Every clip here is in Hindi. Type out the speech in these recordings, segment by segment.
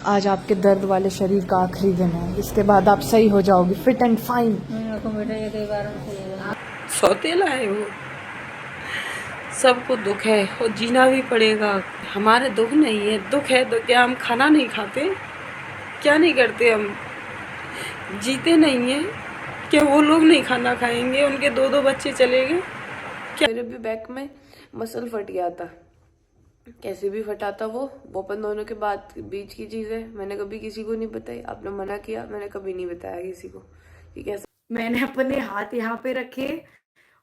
आज आपके दर्द वाले शरीर का आखिरी दिन है, इसके बाद आप सही हो जाओगे, फिट एंड फाइन। सौतेला है वो, सबको दुख है और जीना भी पड़ेगा। हमारे दुख नहीं है, दुख है तो क्या हम खाना नहीं खाते, क्या नहीं करते, हम जीते नहीं हैं क्या? वो लोग नहीं खाना खाएंगे, उनके दो दो बच्चे चले गए क्या? मेरे भी बैक में मसल फट गया था, कैसे भी फटा था वो अपन दोनों के बाद बीच की चीज है। मैंने कभी किसी को नहीं बताई, आपने मना किया, मैंने कभी नहीं बताया किसी को कि कैसे। मैंने अपने हाथ यहाँ पे रखे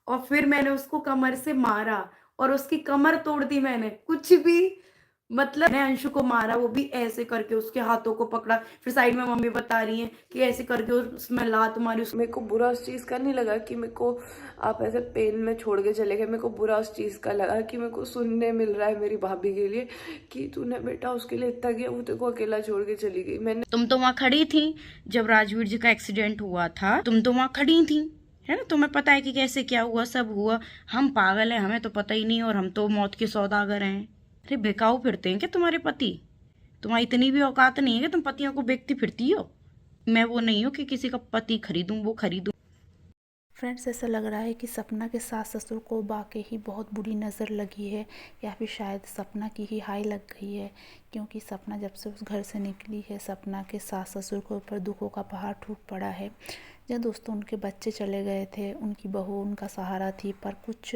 और फिर मैंने उसको कमर से मारा और उसकी कमर तोड़ दी मैंने। कुछ भी मतलब, मैंने अंशु को मारा, वो भी ऐसे करके उसके हाथों को पकड़ा। फिर साइड में मम्मी बता रही हैं कि ऐसे करके उसमें लात मारी। मेरे को बुरा उस चीज का नहीं लगा कि मेरे को आप ऐसे पेन में छोड़ के चले गए। मेरे को बुरा उस चीज का लगा कि मेरे को सुनने मिल रहा है मेरी भाभी के लिए कि तूने बेटा उसके लिए इतना किया, वो तेरे को अकेला छोड़ के चली गई। मैंने तुम तो वहां खड़ी थी जब राजवीर जी का एक्सीडेंट हुआ था, तुम तो वहां खड़ी थी, है ना? तुम्हें पता है कि कैसे क्या हुआ, सब हुआ। हम पागल हैं, हमें तो पता ही नहीं, और हम तो मौत के सौदागर हैं। अरे बेकाऊ फिरते हैं क्या तुम्हारे पति? तुम्हारी इतनी भी औकात नहीं है कि तुम पतियों को बेचती फिरती हो। मैं वो नहीं हूँ कि किसी का पति खरीदूं, वो खरीदूं। फ्रेंड्स, ऐसा लग रहा है कि सपना के सास ससुर को वाकई ही बहुत बुरी नज़र लगी है, या फिर शायद सपना की ही हाई लग गई है, क्योंकि सपना जब से उस घर से निकली है, सपना के सास ससुर के ऊपर दुखों का पहाड़ टूट पड़ा है। जब दोस्तों उनके बच्चे चले गए थे, उनकी बहू उनका सहारा थी, पर कुछ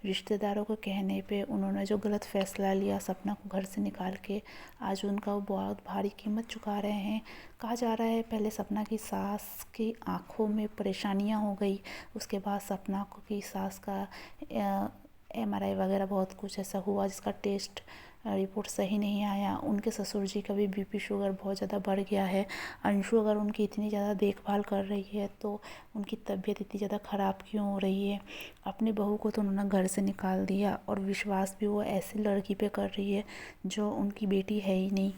रिश्तेदारों के कहने पे उन्होंने जो गलत फ़ैसला लिया सपना को घर से निकाल के, आज उनका वो बहुत भारी कीमत चुका रहे हैं। कहा जा रहा है पहले सपना की सास की आंखों में परेशानियां हो गई, उसके बाद सपना की सास का MRI वगैरह बहुत कुछ ऐसा हुआ जिसका टेस्ट रिपोर्ट सही नहीं आया। उनके ससुर जी का भी BP शुगर बहुत ज़्यादा बढ़ गया है। अंशु अगर उनकी इतनी ज़्यादा देखभाल कर रही है तो उनकी तबीयत इतनी ज़्यादा ख़राब क्यों हो रही है? अपनी बहू को तो उन्होंने घर से निकाल दिया, और विश्वास भी वो ऐसी लड़की पे कर रही है जो उनकी बेटी है ही नहीं।